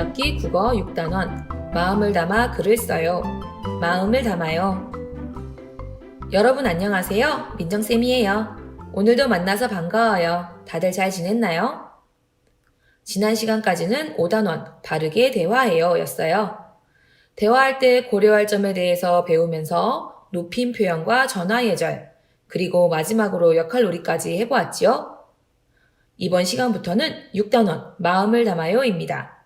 1학기 국어 6단원 마음을 담아 글을 써요. 마음을 담아요. 여러분 안녕하세요. 민정쌤이에요. 오늘도 만나서 반가워요. 다들 잘 지냈나요? 지난 시간까지는 5단원 바르게 대화해요 였어요. 대화할 때 고려할 점에 대해서 배우면서 높임 표현과 전화 예절, 그리고 마지막으로 역할놀이까지 해보았지요. 이번 시간부터는 6단원 마음을 담아요입니다.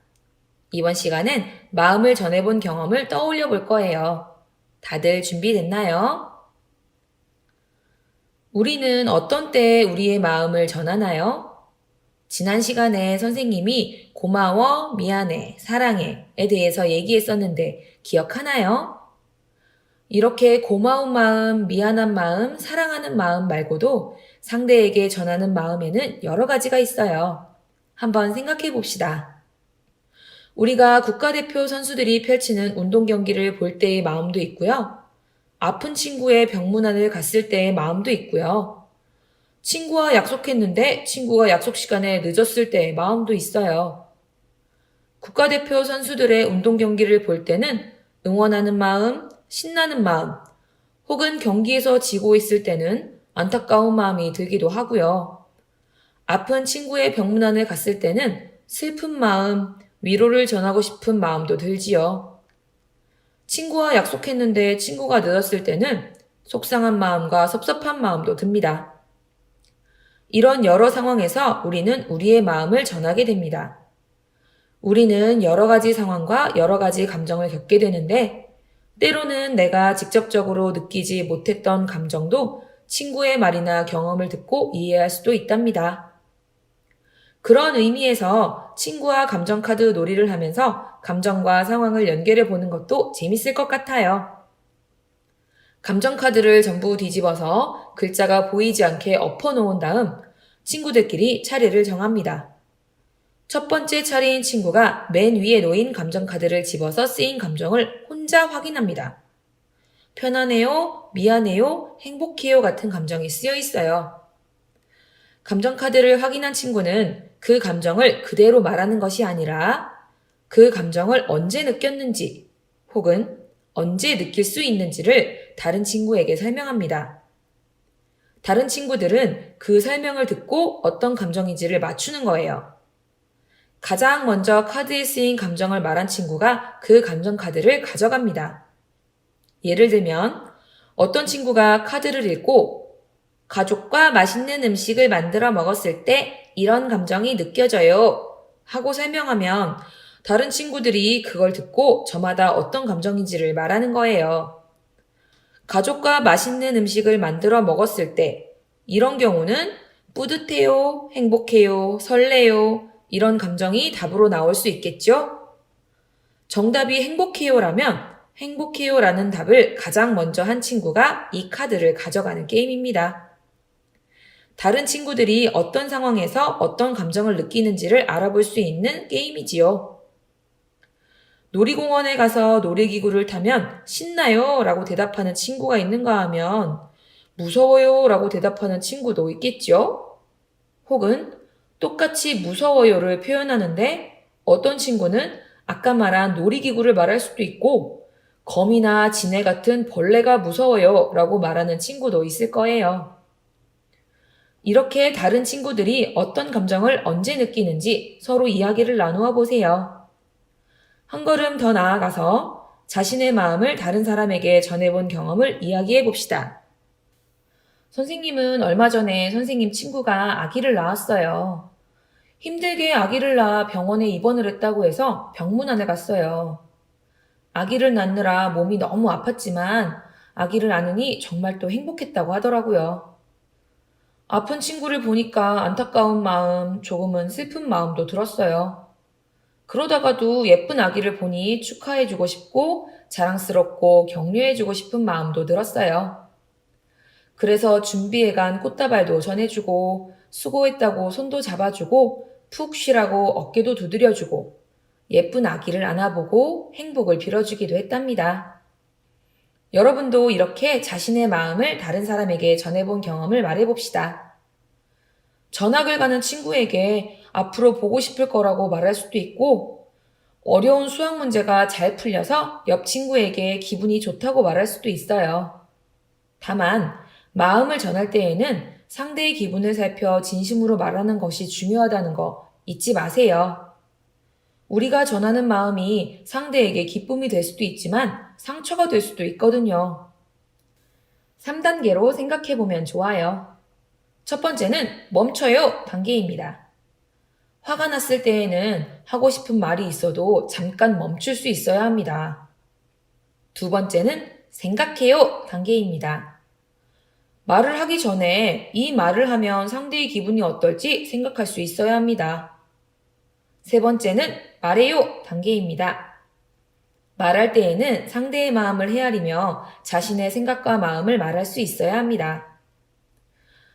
이번 시간엔 마음을 전해본 경험을 떠올려 볼 거예요. 다들 준비됐나요? 우리는 어떤 때에 우리의 마음을 전하나요? 지난 시간에 선생님이 고마워, 미안해, 사랑해에 대해서 얘기했었는데 기억하나요? 이렇게 고마운 마음, 미안한 마음, 사랑하는 마음 말고도 상대에게 전하는 마음에는 여러 가지가 있어요. 한번 생각해 봅시다. 우리가 국가대표 선수들이 펼치는 운동 경기를 볼 때의 마음도 있고요. 아픈 친구의 병문안을 갔을 때의 마음도 있고요. 친구와 약속했는데 친구가 약속 시간에 늦었을 때의 마음도 있어요. 국가대표 선수들의 운동 경기를 볼 때는 응원하는 마음, 신나는 마음, 혹은 경기에서 지고 있을 때는 안타까운 마음이 들기도 하고요. 아픈 친구의 병문안을 갔을 때는 슬픈 마음, 위로를 전하고 싶은 마음도 들지요. 친구와 약속했는데 친구가 늦었을 때는 속상한 마음과 섭섭한 마음도 듭니다. 이런 여러 상황에서 우리는 우리의 마음을 전하게 됩니다. 우리는 여러 가지 상황과 여러 가지 감정을 겪게 되는데 때로는 내가 직접적으로 느끼지 못했던 감정도 친구의 말이나 경험을 듣고 이해할 수도 있답니다. 그런 의미에서 친구와 감정카드 놀이를 하면서 감정과 상황을 연결해 보는 것도 재밌을 것 같아요. 감정카드를 전부 뒤집어서 글자가 보이지 않게 엎어놓은 다음 친구들끼리 차례를 정합니다. 첫 번째 차례인 친구가 맨 위에 놓인 감정카드를 집어서 쓰인 감정을 혼자 확인합니다. 편안해요, 미안해요, 행복해요 같은 감정이 쓰여 있어요. 감정카드를 확인한 친구는 그 감정을 그대로 말하는 것이 아니라 그 감정을 언제 느꼈는지 혹은 언제 느낄 수 있는지를 다른 친구에게 설명합니다. 다른 친구들은 그 설명을 듣고 어떤 감정인지를 맞추는 거예요. 가장 먼저 카드에 쓰인 감정을 말한 친구가 그 감정 카드를 가져갑니다. 예를 들면 어떤 친구가 카드를 읽고 가족과 맛있는 음식을 만들어 먹었을 때 이런 감정이 느껴져요 하고 설명하면 다른 친구들이 그걸 듣고 저마다 어떤 감정인지를 말하는 거예요. 가족과 맛있는 음식을 만들어 먹었을 때 이런 경우는 뿌듯해요, 행복해요, 설레요 이런 감정이 답으로 나올 수 있겠죠? 정답이 행복해요라면 행복해요라는 답을 가장 먼저 한 친구가 이 카드를 가져가는 게임입니다. 다른 친구들이 어떤 상황에서 어떤 감정을 느끼는지를 알아볼 수 있는 게임이지요. 놀이공원에 가서 놀이기구를 타면 신나요 라고 대답하는 친구가 있는가 하면 무서워요 라고 대답하는 친구도 있겠죠? 혹은 똑같이 무서워요를 표현하는데 어떤 친구는 아까 말한 놀이기구를 말할 수도 있고 거미나 지네 같은 벌레가 무서워요 라고 말하는 친구도 있을 거예요. 이렇게 다른 친구들이 어떤 감정을 언제 느끼는지 서로 이야기를 나누어 보세요. 한 걸음 더 나아가서 자신의 마음을 다른 사람에게 전해본 경험을 이야기해 봅시다. 선생님은 얼마 전에 선생님 친구가 아기를 낳았어요. 힘들게 아기를 낳아 병원에 입원을 했다고 해서 병문안을 갔어요. 아기를 낳느라 몸이 너무 아팠지만 아기를 낳으니 정말 또 행복했다고 하더라고요. 아픈 친구를 보니까 안타까운 마음, 조금은 슬픈 마음도 들었어요. 그러다가도 예쁜 아기를 보니 축하해주고 싶고 자랑스럽고 격려해주고 싶은 마음도 들었어요. 그래서 준비해간 꽃다발도 전해주고 수고했다고 손도 잡아주고 푹 쉬라고 어깨도 두드려주고 예쁜 아기를 안아보고 행복을 빌어주기도 했답니다. 여러분도 이렇게 자신의 마음을 다른 사람에게 전해본 경험을 말해봅시다. 전학을 가는 친구에게 앞으로 보고 싶을 거라고 말할 수도 있고 어려운 수학 문제가 잘 풀려서 옆 친구에게 기분이 좋다고 말할 수도 있어요. 다만, 마음을 전할 때에는 상대의 기분을 살펴 진심으로 말하는 것이 중요하다는 거 잊지 마세요. 우리가 전하는 마음이 상대에게 기쁨이 될 수도 있지만 상처가 될 수도 있거든요. 3단계로 생각해보면 좋아요. 첫 번째는 멈춰요 단계입니다. 화가 났을 때에는 하고 싶은 말이 있어도 잠깐 멈출 수 있어야 합니다. 두 번째는 생각해요 단계입니다. 말을 하기 전에 이 말을 하면 상대의 기분이 어떨지 생각할 수 있어야 합니다. 세 번째는 말해요 단계입니다. 말할 때에는 상대의 마음을 헤아리며 자신의 생각과 마음을 말할 수 있어야 합니다.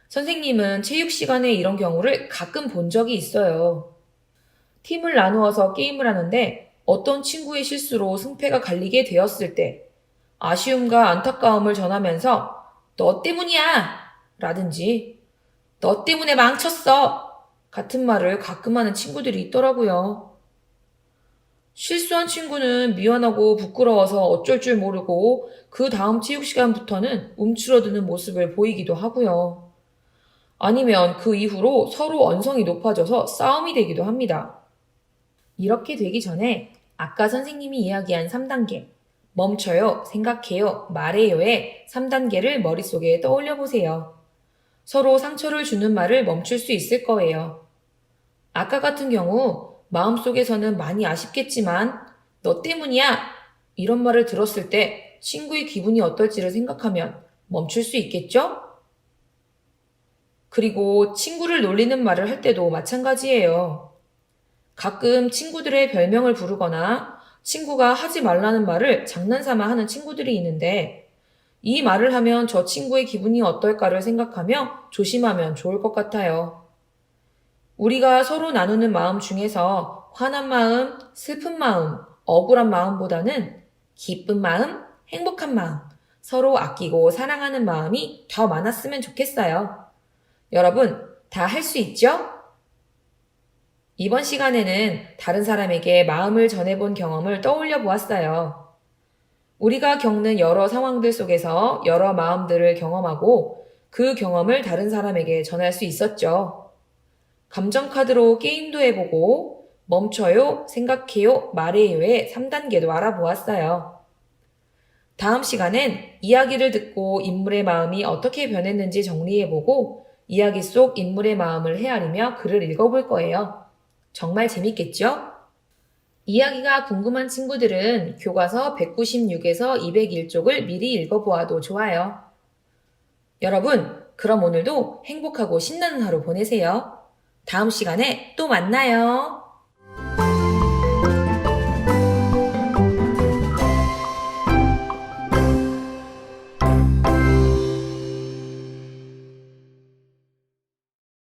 선생님은 체육 시간에 이런 경우를 가끔 본 적이 있어요. 팀을 나누어서 게임을 하는데 어떤 친구의 실수로 승패가 갈리게 되었을 때 아쉬움과 안타까움을 전하면서 너 때문이야! 라든지 너 때문에 망쳤어! 같은 말을 가끔 하는 친구들이 있더라고요. 실수한 친구는 미안하고 부끄러워서 어쩔 줄 모르고 그 다음 체육 시간부터는 움츠러드는 모습을 보이기도 하고요. 아니면 그 이후로 서로 언성이 높아져서 싸움이 되기도 합니다. 이렇게 되기 전에 아까 선생님이 이야기한 3단계, 멈춰요, 생각해요, 말해요의 3단계를 머릿속에 떠올려 보세요. 서로 상처를 주는 말을 멈출 수 있을 거예요. 아까 같은 경우 마음속에서는 많이 아쉽겠지만 너 때문이야! 이런 말을 들었을 때 친구의 기분이 어떨지를 생각하면 멈출 수 있겠죠? 그리고 친구를 놀리는 말을 할 때도 마찬가지예요. 가끔 친구들의 별명을 부르거나 친구가 하지 말라는 말을 장난삼아 하는 친구들이 있는데 이 말을 하면 저 친구의 기분이 어떨까를 생각하며 조심하면 좋을 것 같아요. 우리가 서로 나누는 마음 중에서 화난 마음, 슬픈 마음, 억울한 마음보다는 기쁜 마음, 행복한 마음, 서로 아끼고 사랑하는 마음이 더 많았으면 좋겠어요. 여러분, 다 할 수 있죠? 이번 시간에는 다른 사람에게 마음을 전해본 경험을 떠올려 보았어요. 우리가 겪는 여러 상황들 속에서 여러 마음들을 경험하고 그 경험을 다른 사람에게 전할 수 있었죠. 감정카드로 게임도 해보고 멈춰요, 생각해요, 말해요의 3단계도 알아보았어요. 다음 시간엔 이야기를 듣고 인물의 마음이 어떻게 변했는지 정리해보고 이야기 속 인물의 마음을 헤아리며 글을 읽어볼 거예요. 정말 재밌겠죠? 이야기가 궁금한 친구들은 교과서 196에서 201쪽을 미리 읽어보아도 좋아요. 여러분, 그럼 오늘도 행복하고 신나는 하루 보내세요. 다음 시간에 또 만나요.